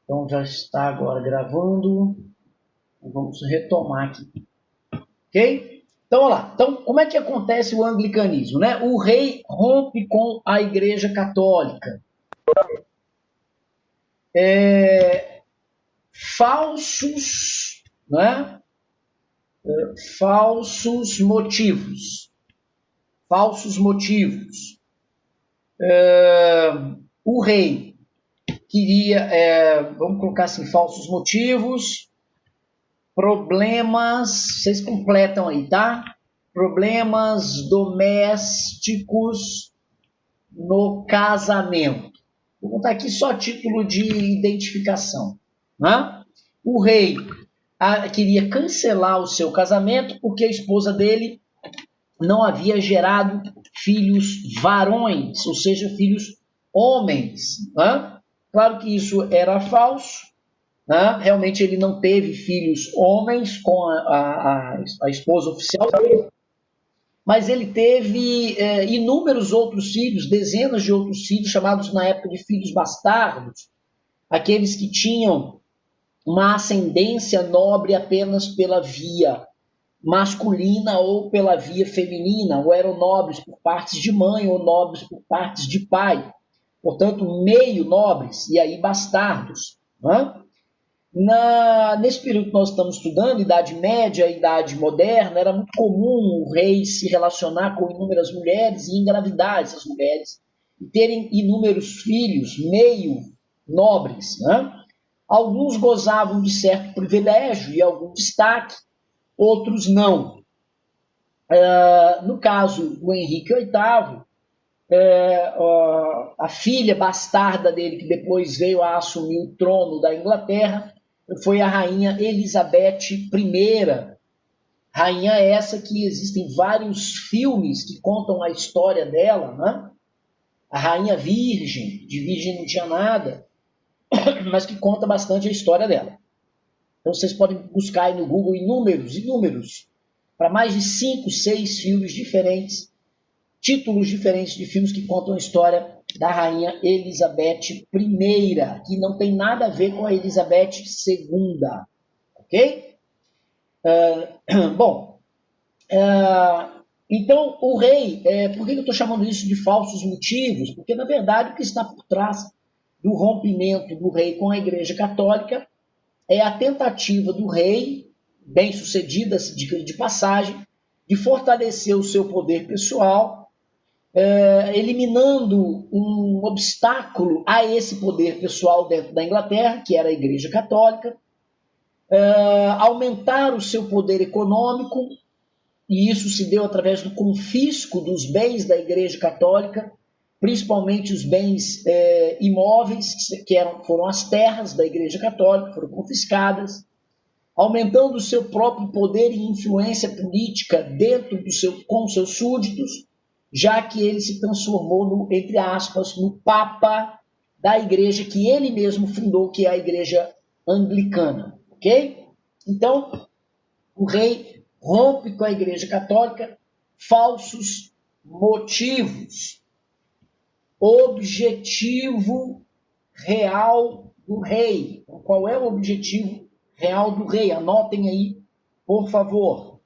Então já está agora gravando. Vamos retomar aqui. Ok? Então, olha lá. Então, como é que acontece o anglicanismo, né? O rei rompe com a Igreja Católica. Falsos, né? Falsos motivos. Falsos motivos. O rei queria, vamos colocar assim, falsos motivos, problemas, vocês completam aí, tá? Problemas domésticos no casamento. Vou contar aqui só título de identificação. Né? O rei queria cancelar o seu casamento porque a esposa dele não havia gerado filhos varões, ou seja, filhos homens. Né? Claro que isso era falso. Né? Realmente ele não teve filhos homens com a esposa oficial, mas ele teve inúmeros outros filhos, dezenas de outros filhos, chamados na época de filhos bastardos, aqueles que tinham uma ascendência nobre apenas pela via masculina ou pela via feminina, ou eram nobres por partes de mãe ou nobres por partes de pai, portanto, meio nobres, e aí bastardos. Né? Nesse período que nós estamos estudando, Idade Média, Idade Moderna, era muito comum o rei se relacionar com inúmeras mulheres e engravidar essas mulheres e terem inúmeros filhos meio nobres. Né? Alguns gozavam de certo privilégio e algum destaque, outros não. No caso do Henrique VIII, a filha bastarda dele, que depois veio a assumir o trono da Inglaterra, foi a rainha Elizabeth I. Rainha essa que existem vários filmes que contam a história dela, né? A rainha virgem, de virgem não tinha nada, mas que conta bastante a história dela. Então vocês podem buscar aí no Google inúmeros, para mais de 5, 6 filmes diferentes, títulos diferentes de filmes que contam a história da rainha Elizabeth I, que não tem nada a ver com a Elizabeth II. Ok? Bom, então o rei, por que eu estou chamando isso de falsos motivos? Porque, na verdade, o que está por trás do rompimento do rei com a Igreja Católica é a tentativa do rei, bem sucedida de passagem, de fortalecer o seu poder pessoal, eliminando um obstáculo a esse poder pessoal dentro da Inglaterra, que era a Igreja Católica, aumentar o seu poder econômico, e isso se deu através do confisco dos bens da Igreja Católica, principalmente os bens imóveis, que foram as terras da Igreja Católica, foram confiscadas, aumentando o seu próprio poder e influência política dentro com seus súditos, já que ele se transformou, entre aspas, no Papa da igreja que ele mesmo fundou, que é a Igreja Anglicana. Ok? Então, o rei rompe com a Igreja Católica, falsos motivos. Objetivo real do rei. Então, qual é o objetivo real do rei? Anotem aí, por favor.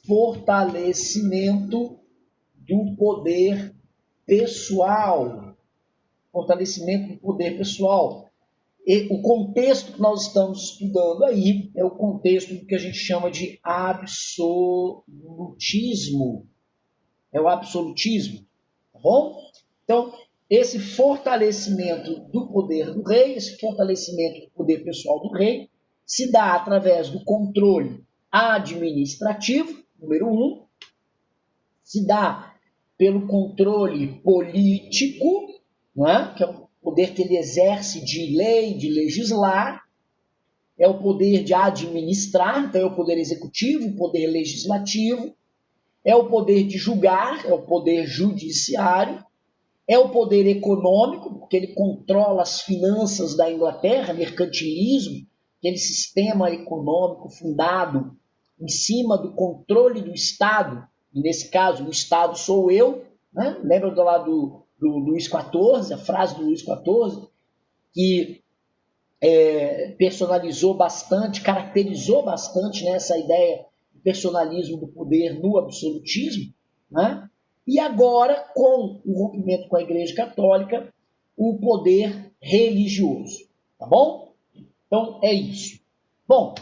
Fortalecimento do poder pessoal. Fortalecimento do poder pessoal. E o contexto que nós estamos estudando aí é o contexto do que a gente chama de absolutismo. É o absolutismo, tá bom? Então, esse fortalecimento do poder do rei, esse fortalecimento do poder pessoal do rei, se dá através do controle administrativo, número 1, se dá pelo controle político, não é? Que é o poder que ele exerce de lei, de legislar, é o poder de administrar, então é o poder executivo, o poder legislativo, é o poder de julgar, é o poder judiciário, é o poder econômico, porque ele controla as finanças da Inglaterra, mercantilismo, aquele sistema econômico fundado em cima do controle do Estado, e nesse caso o Estado sou eu, né? Lembra do Luís XIV, a frase do Luís XIV, que personalizou bastante, caracterizou bastante, né, essa ideia do personalismo do poder no absolutismo, né? E agora, com o rompimento com a Igreja Católica, o poder religioso, tá bom? Então, é isso. Bom,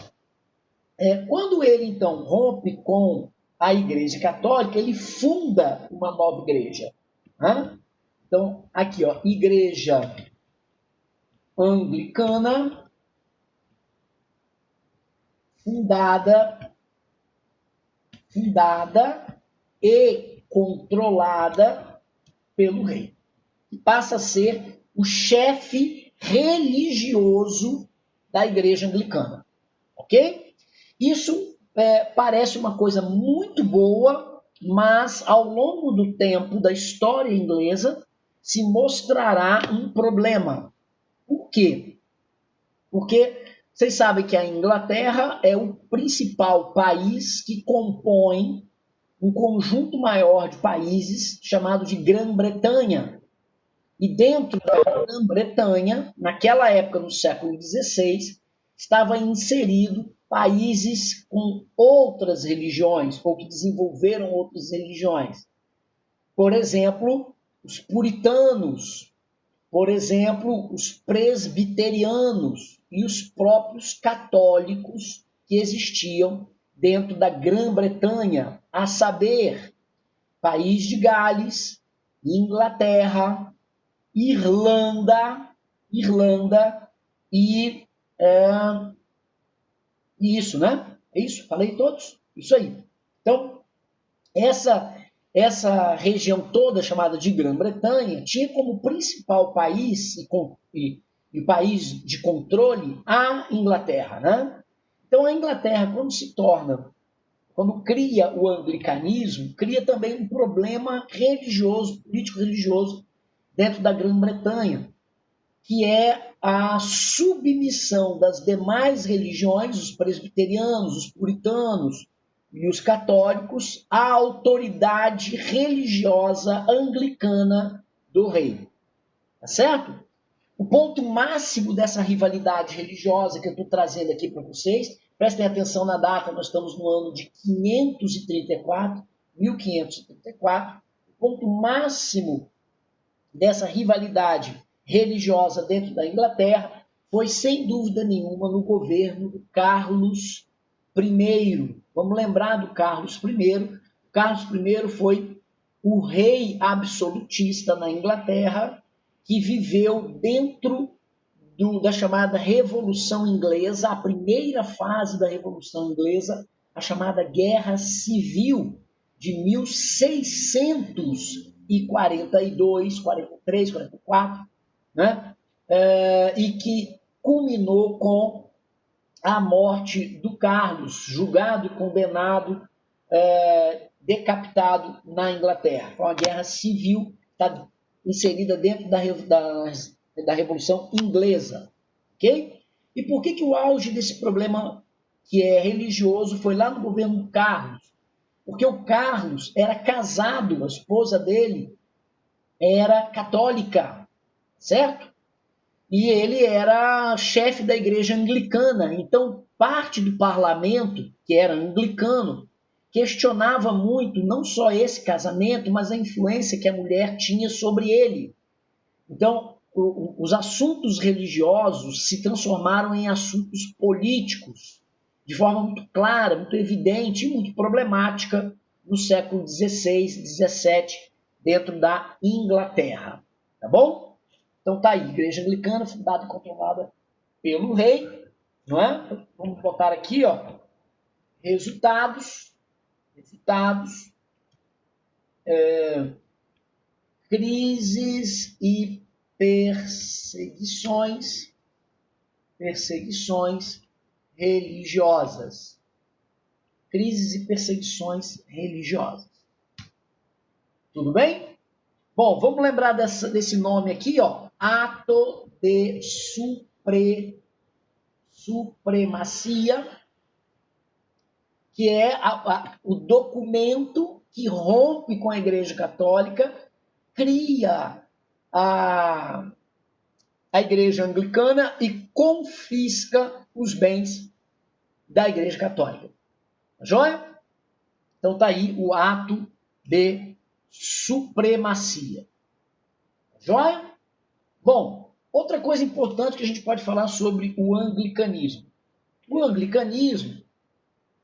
quando ele, então, rompe com a Igreja Católica, ele funda uma nova igreja, né? Então, aqui, ó, Igreja Anglicana, fundada e controlada pelo rei. E passa a ser o chefe religioso da Igreja Anglicana. Ok? Isso parece uma coisa muito boa, mas ao longo do tempo da história inglesa se mostrará um problema. Por quê? Porque vocês sabem que a Inglaterra é o principal país que compõe um conjunto maior de países chamado de Grã-Bretanha. E dentro da Grã-Bretanha, naquela época, no século XVI, estava inserido países com outras religiões, ou que desenvolveram outras religiões. Por exemplo, os puritanos, por exemplo, os presbiterianos e os próprios católicos que existiam dentro da Grã-Bretanha, a saber, País de Gales, Inglaterra, Irlanda e isso, né? É isso? Falei todos? Isso aí. Então, essa região toda chamada de Grã-Bretanha tinha como principal país e país de controle a Inglaterra, né? Então, a Inglaterra, quando cria o anglicanismo, cria também um problema religioso, político-religioso, dentro da Grã-Bretanha, que é a submissão das demais religiões, os presbiterianos, os puritanos e os católicos, à autoridade religiosa anglicana do rei. Tá certo? O ponto máximo dessa rivalidade religiosa que eu estou trazendo aqui para vocês, prestem atenção na data, nós estamos no ano de 1534, o ponto máximo dessa rivalidade religiosa dentro da Inglaterra foi, sem dúvida nenhuma, no governo do Carlos I. Vamos lembrar do Carlos I. Carlos I foi o rei absolutista na Inglaterra, que viveu dentro da chamada Revolução Inglesa, a primeira fase da Revolução Inglesa, a chamada Guerra Civil de 1642, 43, 44, né? E que culminou com a morte do Carlos, julgado e condenado, decapitado na Inglaterra. Foi uma guerra civil, está inserida dentro da Revolução Inglesa. Ok? E por que o auge desse problema que é religioso foi lá no governo do Carlos? Porque o Carlos era casado, a esposa dele era católica, certo? E ele era chefe da igreja anglicana. Então, parte do parlamento, que era anglicano, questionava muito não só esse casamento, mas a influência que a mulher tinha sobre ele. Então, os assuntos religiosos se transformaram em assuntos políticos, de forma muito clara, muito evidente e muito problemática no século XVI, XVII, dentro da Inglaterra. Tá bom? Então tá aí, Igreja Anglicana, fundada e controlada pelo rei, não é? Vamos botar aqui, ó, resultados, crises e perseguições religiosas. Crises e perseguições religiosas. Tudo bem? Bom, vamos lembrar desse nome aqui, ó, Ato de Supremacia, que é o documento que rompe com a Igreja Católica, cria a igreja anglicana e confisca os bens da igreja católica. Tá joia? Então tá aí o ato de supremacia. Tá joia? Bom, outra coisa importante que a gente pode falar sobre o anglicanismo. O anglicanismo,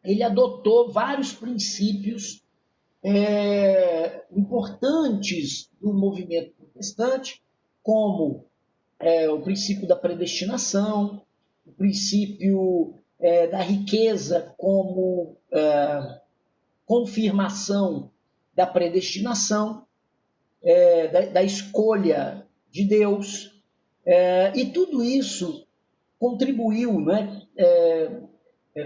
ele adotou vários princípios importantes do movimento protestante, como o princípio da predestinação, o princípio da riqueza como confirmação da predestinação, da escolha de Deus, e tudo isso contribuiu, né,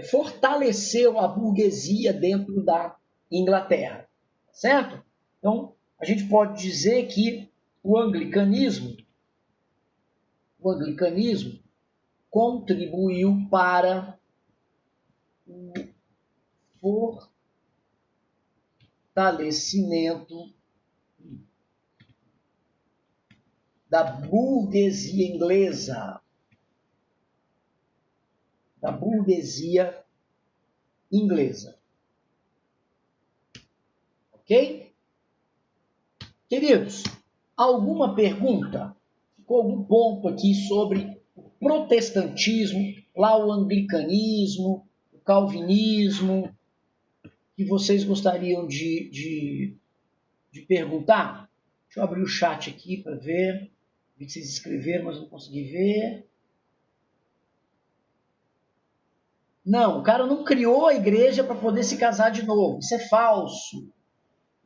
fortaleceu a burguesia dentro da Inglaterra, certo? Então, a gente pode dizer que o anglicanismo contribuiu para o fortalecimento da burguesia inglesa. Da burguesia inglesa. Ok? Queridos, alguma pergunta? Ficou algum ponto aqui sobre o protestantismo, lá o anglicanismo, o calvinismo, que vocês gostariam de perguntar? Deixa eu abrir o chat aqui para ver. Vi que vocês escreveram, mas não consegui ver. Não, o cara não criou a igreja para poder se casar de novo. Isso é falso.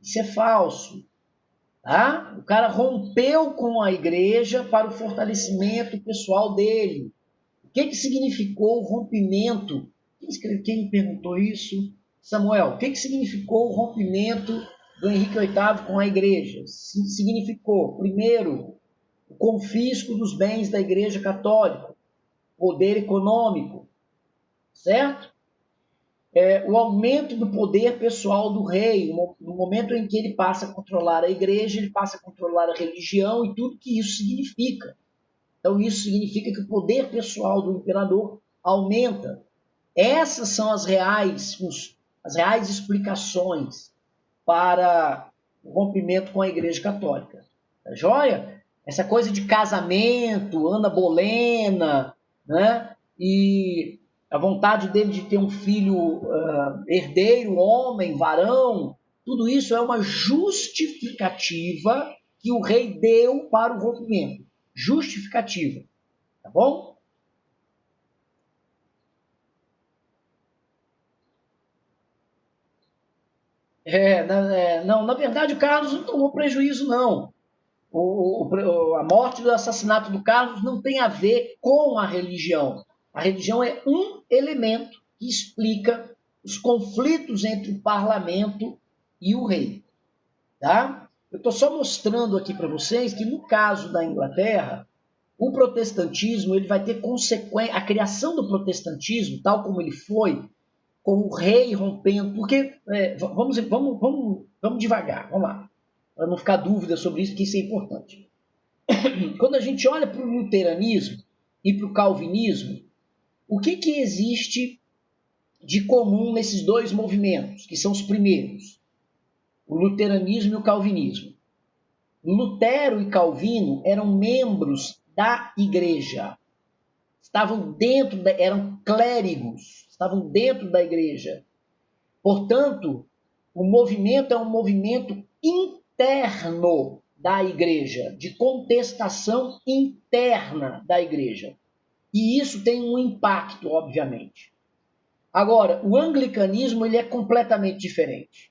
Isso é falso. Tá? O cara rompeu com a igreja para o fortalecimento pessoal dele. O que significou o rompimento? Quem perguntou isso? Samuel. O que significou o rompimento do Henrique VIII com a igreja? Significou, primeiro, o confisco dos bens da igreja católica, poder econômico, certo? O aumento do poder pessoal do rei, no momento em que ele passa a controlar a igreja, ele passa a controlar a religião e tudo que isso significa. Então, isso significa que o poder pessoal do imperador aumenta. Essas são as reais explicações para o rompimento com a igreja católica. Tá joia? Essa coisa de casamento, Ana Bolena, né? E a vontade dele de ter um filho herdeiro, homem, varão, tudo isso é uma justificativa que o rei deu para o rompimento. Justificativa. Tá bom? Não, na verdade o Carlos não tomou prejuízo, não. A morte do assassinato do Carlos não tem a ver com a religião. A religião é um elemento que explica os conflitos entre o parlamento e o rei. Tá? Eu estou só mostrando aqui para vocês que no caso da Inglaterra, o protestantismo ele vai ter consequência, a criação do protestantismo, tal como ele foi, com o rei rompendo, porque vamos devagar, vamos lá, para não ficar dúvida sobre isso, que isso é importante. Quando a gente olha para o luteranismo e para o calvinismo, o que existe de comum nesses dois movimentos, que são os primeiros? O luteranismo e o calvinismo. Lutero e Calvino eram membros da igreja, eram clérigos, estavam dentro da igreja. Portanto, o movimento é um movimento interno da igreja, de contestação interna da igreja. E isso tem um impacto, obviamente. Agora, o anglicanismo ele é completamente diferente.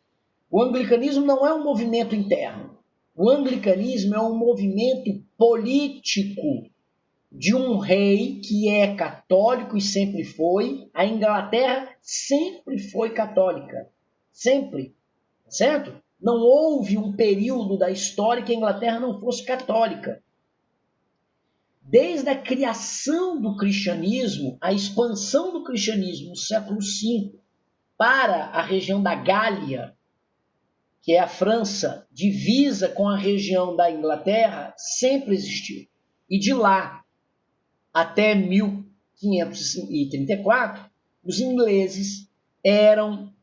O anglicanismo não é um movimento interno. O anglicanismo é um movimento político de um rei que é católico e sempre foi. A Inglaterra sempre foi católica. Sempre. Certo? Não houve um período da história que a Inglaterra não fosse católica. Desde a criação do cristianismo, a expansão do cristianismo no século V para a região da Gália, que é a França, divisa com a região da Inglaterra, sempre existiu. E de lá até 1534, os ingleses eram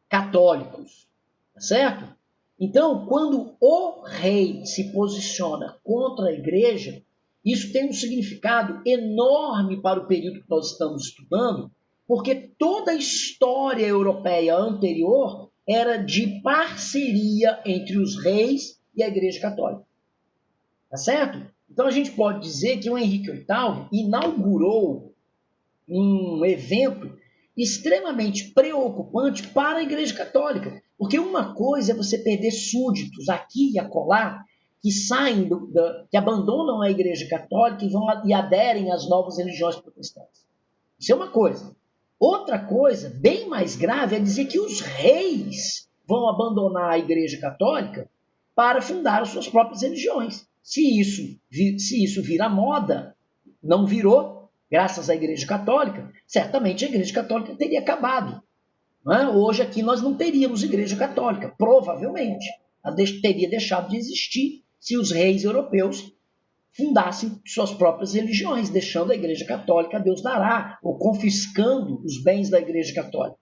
católicos, tá certo? Então, quando o rei se posiciona contra a igreja, isso tem um significado enorme para o período que nós estamos estudando, porque toda a história europeia anterior era de parceria entre os reis e a Igreja Católica. Tá certo? Então a gente pode dizer que o Henrique VIII inaugurou um evento extremamente preocupante para a Igreja Católica. Porque uma coisa é você perder súditos aqui e acolá, que saem, que abandonam a Igreja Católica e aderem às novas religiões protestantes. Isso é uma coisa. Outra coisa, bem mais grave, é dizer que os reis vão abandonar a Igreja Católica para fundar as suas próprias religiões. Se isso vira moda, não virou, graças à Igreja Católica, certamente a Igreja Católica teria acabado. Não é? Hoje aqui nós não teríamos Igreja Católica, provavelmente. Ela teria deixado de existir se os reis europeus fundassem suas próprias religiões, deixando a Igreja Católica a Deus dará, ou confiscando os bens da Igreja Católica.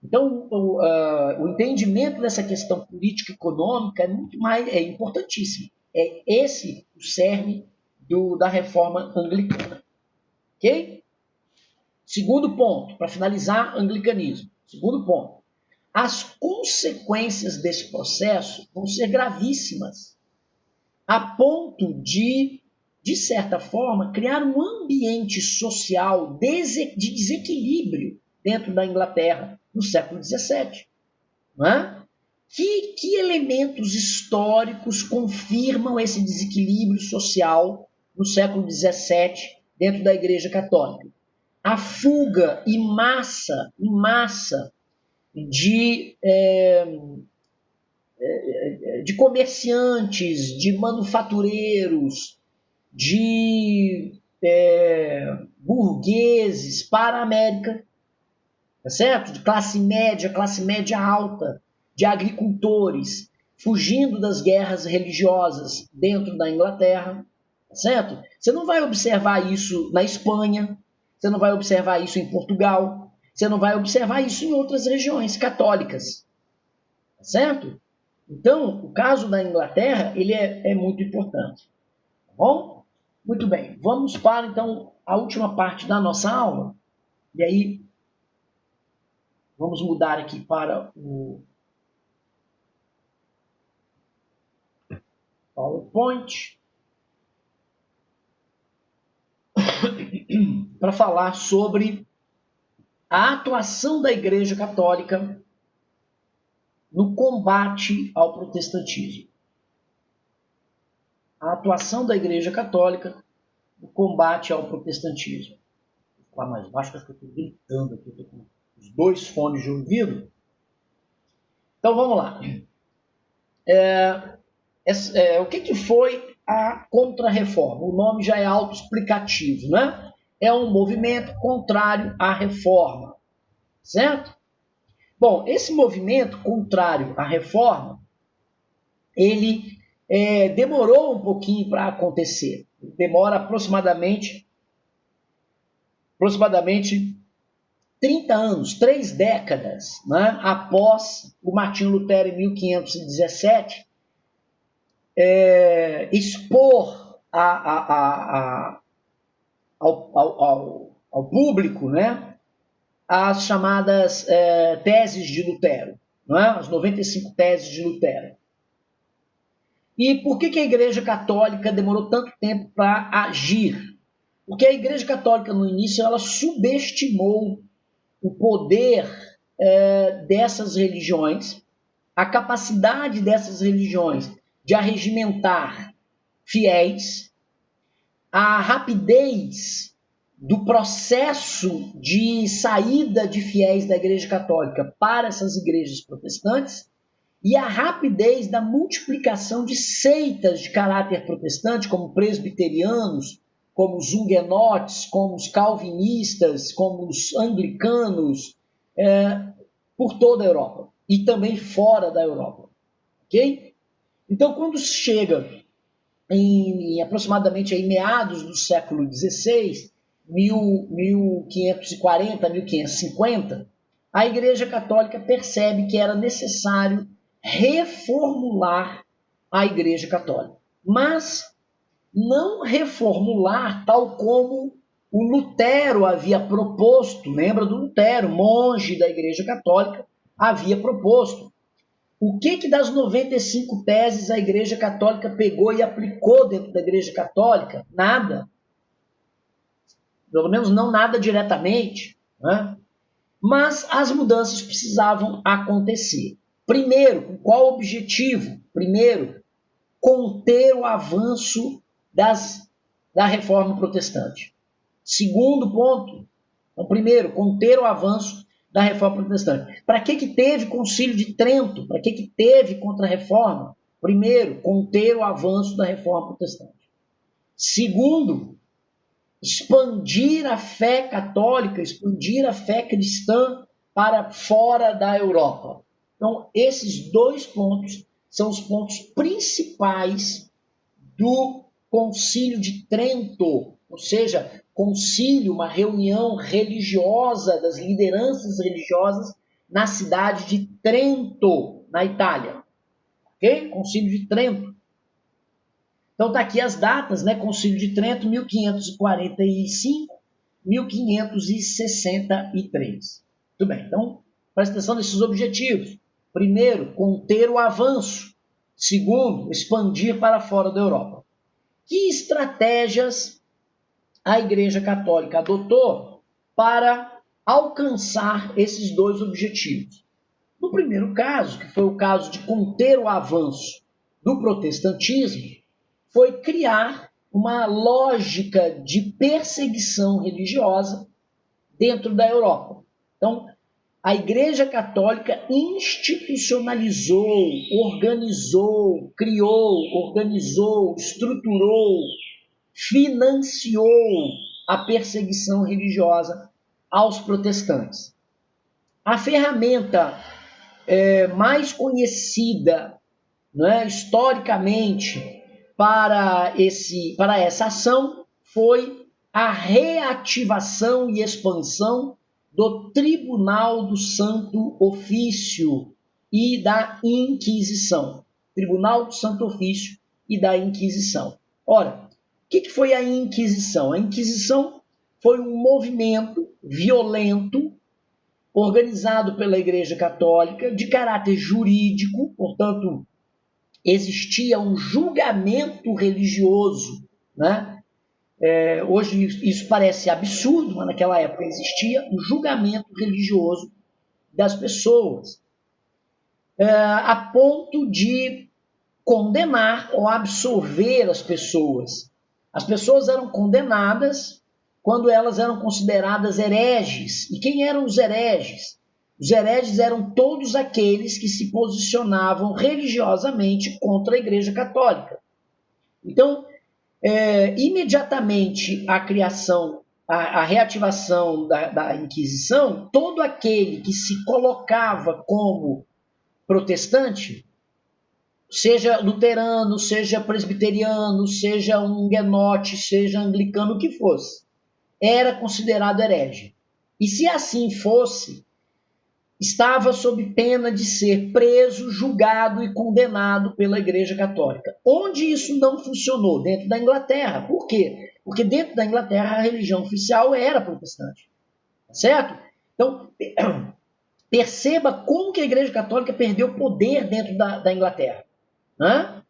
Então, o entendimento dessa questão política e econômica é importantíssimo. É esse o cerne da reforma anglicana. Ok? Segundo ponto, para finalizar, anglicanismo. Segundo ponto, as consequências desse processo vão ser gravíssimas, a ponto de certa forma, criar um ambiente social de desequilíbrio dentro da Inglaterra no século XVII. Não é? Que elementos históricos confirmam esse desequilíbrio social no século XVII dentro da Igreja Católica? A fuga em massa de comerciantes, de manufatureiros, de burgueses para a América, tá certo? De classe média alta, de agricultores, fugindo das guerras religiosas dentro da Inglaterra, tá certo? Você não vai observar isso na Espanha, você não vai observar isso em Portugal, você não vai observar isso em outras regiões católicas, tá certo? Então, o caso da Inglaterra, ele é muito importante, tá bom? Muito bem, vamos para, então, a última parte da nossa aula, e aí vamos mudar aqui para o PowerPoint, para falar sobre a atuação da Igreja Católica no combate ao protestantismo. A atuação da Igreja Católica no combate ao protestantismo. Vou falar mais baixo, porque eu estou gritando aqui, estou com os dois fones de ouvido. Então vamos lá. O que foi a Contra-Reforma? O nome já é autoexplicativo, né? É um movimento contrário à reforma, certo? Bom, esse movimento contrário à reforma, ele demorou um pouquinho para acontecer. Demora aproximadamente 30 anos, 3 décadas, né, após o Martinho Lutero, em 1517, expor ao público, né, as chamadas teses de Lutero, não é? As 95 teses de Lutero. E por que a Igreja Católica demorou tanto tempo para agir? Porque a Igreja Católica, no início, ela subestimou o poder dessas religiões, a capacidade dessas religiões de arregimentar fiéis, a rapidez do processo de saída de fiéis da Igreja Católica para essas igrejas protestantes e a rapidez da multiplicação de seitas de caráter protestante, como presbiterianos, como os huguenotes, como os calvinistas, como os anglicanos, por toda a Europa e também fora da Europa. Ok? Então, quando chega em aproximadamente aí, meados do século XVI, 1540, 1550, a Igreja Católica percebe que era necessário reformular a Igreja Católica. Mas não reformular tal como o Lutero havia proposto. Lembra do Lutero, monge da Igreja Católica, havia proposto. O que das 95 teses a Igreja Católica pegou e aplicou dentro da Igreja Católica? Nada. Pelo menos não nada diretamente, né? Mas as mudanças precisavam acontecer. Primeiro, com qual objetivo? Primeiro, conter o avanço da reforma protestante. Segundo ponto, então, primeiro, conter o avanço da reforma protestante. Para que teve concílio de Trento? Para que teve contra-reforma? Primeiro, conter o avanço da reforma protestante. Segundo, expandir a fé católica, expandir a fé cristã para fora da Europa. Então, esses dois pontos são os pontos principais do Concílio de Trento, ou seja, concílio, uma reunião religiosa das lideranças religiosas na cidade de Trento, na Itália. Ok? Concílio de Trento. Então tá aqui as datas, né? Concílio de Trento, 1545, 1563. Muito bem, então presta atenção nesses objetivos. Primeiro, conter o avanço. Segundo, expandir para fora da Europa. Que estratégias a Igreja Católica adotou para alcançar esses dois objetivos? No primeiro caso, que foi o caso de conter o avanço do protestantismo, foi criar uma lógica de perseguição religiosa dentro da Europa. Então, a Igreja Católica institucionalizou, organizou, criou, estruturou, financiou a perseguição religiosa aos protestantes. A ferramenta mais conhecida, né, historicamente para essa ação foi a reativação e expansão do Tribunal do Santo Ofício e da Inquisição. Tribunal do Santo Ofício e da Inquisição. Ora, o que foi a Inquisição? A Inquisição foi um movimento violento organizado pela Igreja Católica de caráter jurídico, portanto, existia um julgamento religioso, né? Hoje isso parece absurdo, mas naquela época existia um julgamento religioso das pessoas, a ponto de condenar ou absolver as pessoas. As pessoas eram condenadas quando elas eram consideradas hereges. E quem eram os hereges? Os hereges eram todos aqueles que se posicionavam religiosamente contra a Igreja Católica. Então, imediatamente a reativação da Inquisição, todo aquele que se colocava como protestante, seja luterano, seja presbiteriano, seja huguenote, seja anglicano, o que fosse, era considerado herege. E se assim fosse, estava sob pena de ser preso, julgado e condenado pela Igreja Católica. Onde isso não funcionou? Dentro da Inglaterra. Por quê? Porque dentro da Inglaterra a religião oficial era protestante. Certo? Então, perceba como que a Igreja Católica perdeu poder dentro da Inglaterra. Né?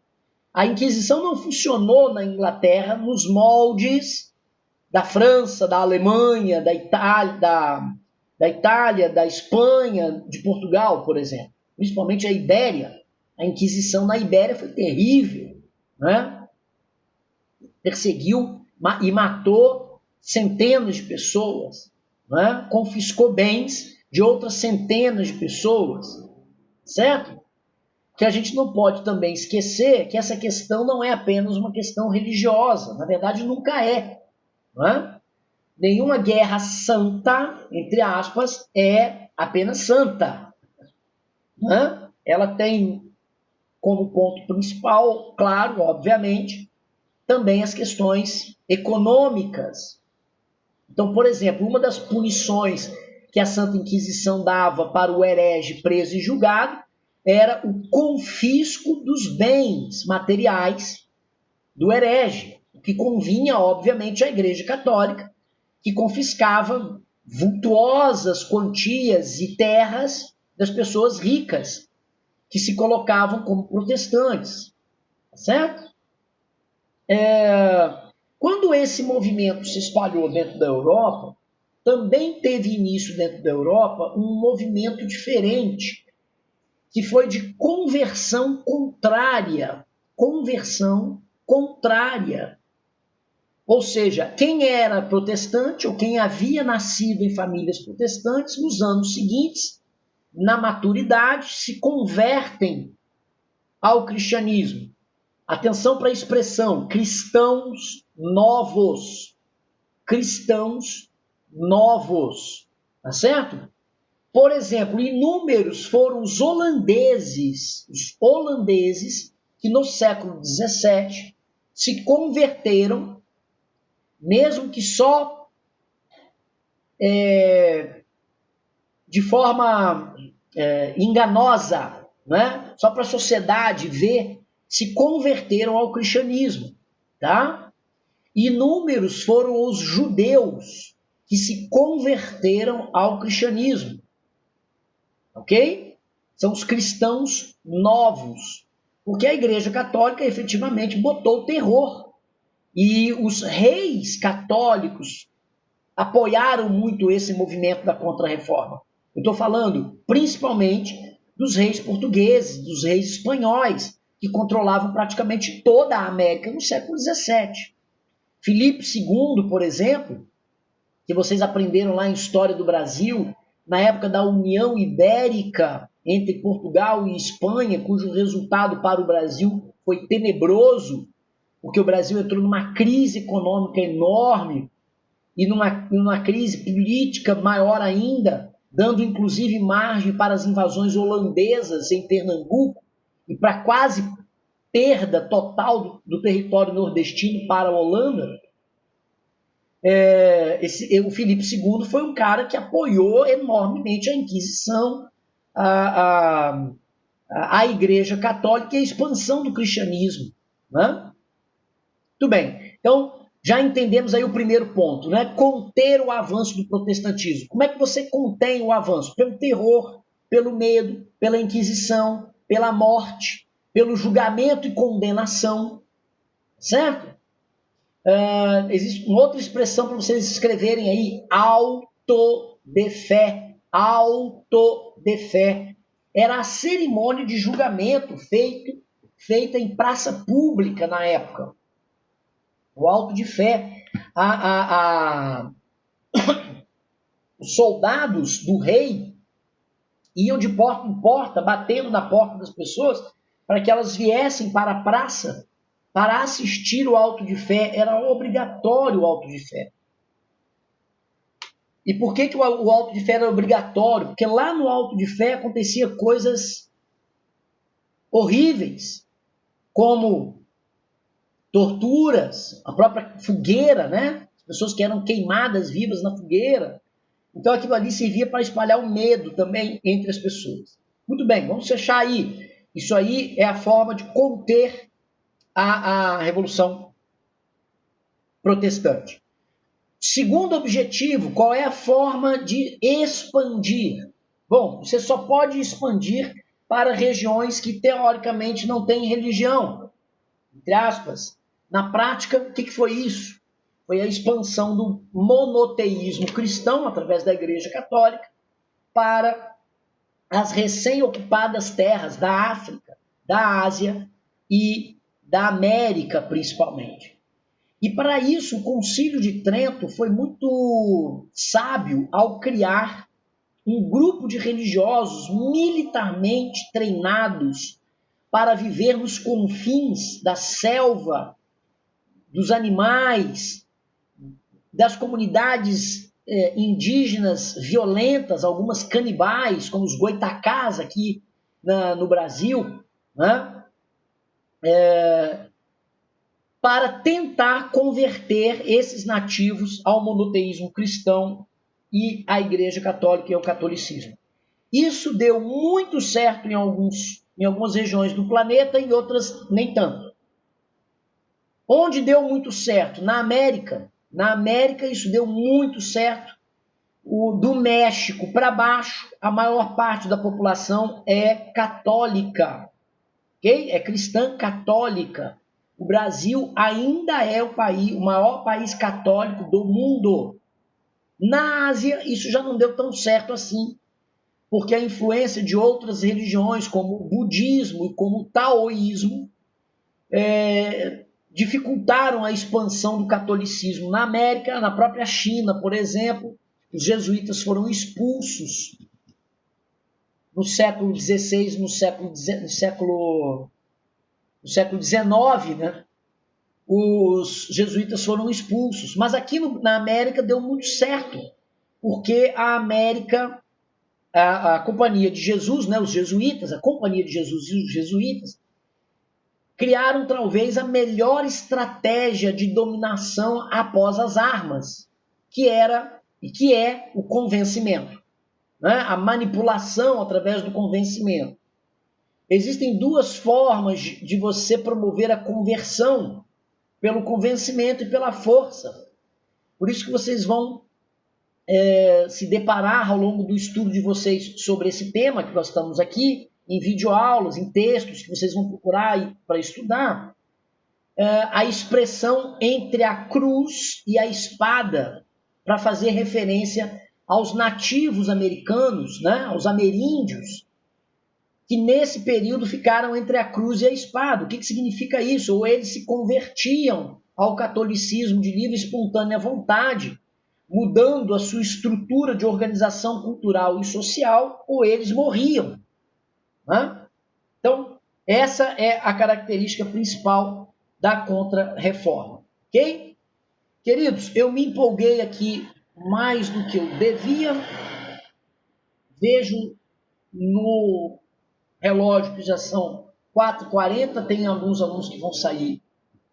A Inquisição não funcionou na Inglaterra nos moldes da França, da Alemanha, da Itália, da Espanha, de Portugal, por exemplo. Principalmente a Ibéria. A Inquisição na Ibéria foi terrível. Né? Perseguiu e matou centenas de pessoas. Né? Confiscou bens de outras centenas de pessoas. Certo? Que a gente não pode também esquecer que essa questão não é apenas uma questão religiosa. Na verdade, nunca é. Não é? Nenhuma guerra santa, entre aspas, é apenas santa. Né? Ela tem como ponto principal, claro, obviamente, também as questões econômicas. Então, por exemplo, uma das punições que a Santa Inquisição dava para o herege preso e julgado era o confisco dos bens materiais do herege, o que convinha, obviamente, à Igreja Católica, que confiscava vultuosas quantias e terras das pessoas ricas que se colocavam como protestantes, certo? Quando esse movimento se espalhou dentro da Europa, também teve início dentro da Europa um movimento diferente, que foi de conversão contrária. Conversão contrária. Ou seja, quem era protestante ou quem havia nascido em famílias protestantes, nos anos seguintes, na maturidade, se convertem ao cristianismo. Atenção para a expressão, cristãos novos. Cristãos novos. Tá certo? Por exemplo, inúmeros foram os holandeses que no século XVII se converteram, mesmo que só de forma enganosa, né? Só para a sociedade ver, se converteram ao cristianismo. Tá? Inúmeros foram os judeus que se converteram ao cristianismo. Ok? São os cristãos novos. Porque a Igreja Católica efetivamente botou terror. E os reis católicos apoiaram muito esse movimento da Contra-Reforma. Eu estou falando principalmente dos reis portugueses, dos reis espanhóis, que controlavam praticamente toda a América no século XVII. Filipe II, por exemplo, que vocês aprenderam lá em História do Brasil, na época da União Ibérica entre Portugal e Espanha, cujo resultado para o Brasil foi tenebroso, porque o Brasil entrou numa crise econômica enorme e numa crise política maior ainda, dando inclusive margem para as invasões holandesas em Pernambuco e para quase perda total do território nordestino para a Holanda. O Filipe II foi um cara que apoiou enormemente a Inquisição, a Igreja Católica e a expansão do cristianismo. Né? Muito bem. Então, já entendemos aí o primeiro ponto, né? Conter o avanço do protestantismo. Como é que você contém o avanço? Pelo terror, pelo medo, pela Inquisição, pela morte, pelo julgamento e condenação. Certo? Existe uma outra expressão para vocês escreverem aí, auto de fé. Auto de fé. Era a cerimônia de julgamento feita em praça pública na época. O auto de fé. Os soldados do rei iam de porta em porta, batendo na porta das pessoas, para que elas viessem para a praça para assistir o auto de fé. Era obrigatório o auto de fé. E por que o auto de fé era obrigatório? Porque lá no auto de fé acontecia coisas horríveis, como torturas, a própria fogueira, né? As pessoas que eram queimadas vivas na fogueira. Então aquilo ali servia para espalhar o medo também entre as pessoas. Muito bem, vamos fechar aí. Isso aí é a forma de conter a Revolução Protestante. Segundo objetivo, qual é a forma de expandir? Bom, você só pode expandir para regiões que teoricamente não têm religião. Entre aspas. Na prática, o que foi isso? Foi a expansão do monoteísmo cristão, através da Igreja Católica, para as recém-ocupadas terras da África, da Ásia e da América, principalmente. E para isso, o Concílio de Trento foi muito sábio ao criar um grupo de religiosos militarmente treinados para viver nos confins da selva, dos animais, das comunidades indígenas violentas, algumas canibais, como os goitacás aqui no Brasil, né? para tentar converter esses nativos ao monoteísmo cristão e à Igreja Católica e ao catolicismo. Isso deu muito certo em algumas regiões do planeta, em outras nem tanto. Onde deu muito certo? Na América. Na América isso deu muito certo. Do México para baixo, a maior parte da população é católica, ok? É cristã católica. O Brasil ainda é o maior país católico do mundo. Na Ásia, isso já não deu tão certo assim, porque a influência de outras religiões, como o budismo e como o taoísmo, dificultaram a expansão do catolicismo na América. Na própria China, por exemplo, os jesuítas foram expulsos no século XVI, no século XIX, né? Os jesuítas foram expulsos. Mas aqui na América deu muito certo, porque a América, a Companhia de Jesus, né, os jesuítas, a Companhia de Jesus e os jesuítas, criaram talvez a melhor estratégia de dominação após as armas, que é o convencimento, né? A manipulação através do convencimento. Existem duas formas de você promover a conversão: pelo convencimento e pela força. Por isso que vocês vão se deparar ao longo do estudo de vocês sobre esse tema que nós estamos aqui, em videoaulas, em textos que vocês vão procurar para estudar, a expressão entre a cruz e a espada, para fazer referência aos nativos americanos, né, aos ameríndios, que nesse período ficaram entre a cruz e a espada. O que significa isso? Ou eles se convertiam ao catolicismo de livre e espontânea vontade, mudando a sua estrutura de organização cultural e social, ou eles morriam, né? Então, essa é a característica principal da Contra-Reforma, ok? Queridos, eu me empolguei aqui mais do que eu devia. Vejo no relógio que já são 4h40, tem alguns alunos que vão sair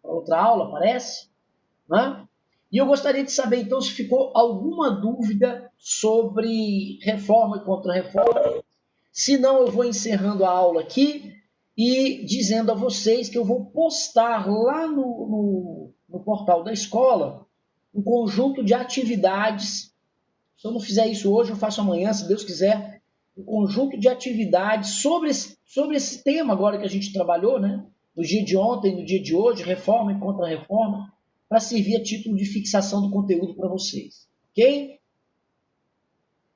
para outra aula, parece, né? E eu gostaria de saber, então, se ficou alguma dúvida sobre reforma e contra-reforma. Se não, eu vou encerrando a aula aqui e dizendo a vocês que eu vou postar lá no portal da escola um conjunto de atividades. Se eu não fizer isso hoje, eu faço amanhã, se Deus quiser, um conjunto de atividades sobre esse tema agora que a gente trabalhou, né? No dia de ontem, no dia de hoje, reforma e contra-reforma, para servir a título de fixação do conteúdo para vocês, ok?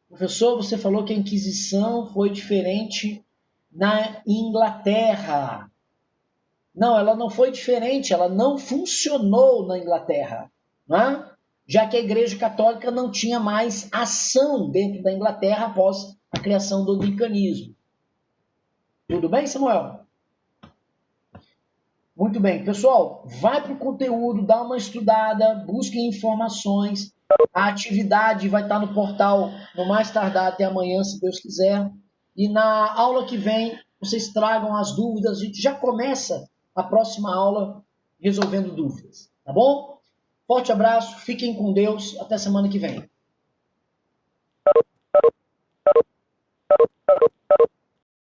Professor, você falou que a Inquisição foi diferente na Inglaterra. Não, ela não foi diferente, ela não funcionou na Inglaterra, né? Já que a Igreja Católica não tinha mais ação dentro da Inglaterra após a criação do anglicanismo. Tudo bem, Samuel? Muito bem. Pessoal, vai para o conteúdo, dá uma estudada, busque informações. A atividade vai estar no portal no mais tardar até amanhã, se Deus quiser. E na aula que vem, vocês tragam as dúvidas. A gente já começa a próxima aula resolvendo dúvidas. Tá bom? Forte abraço, fiquem com Deus. Até semana que vem.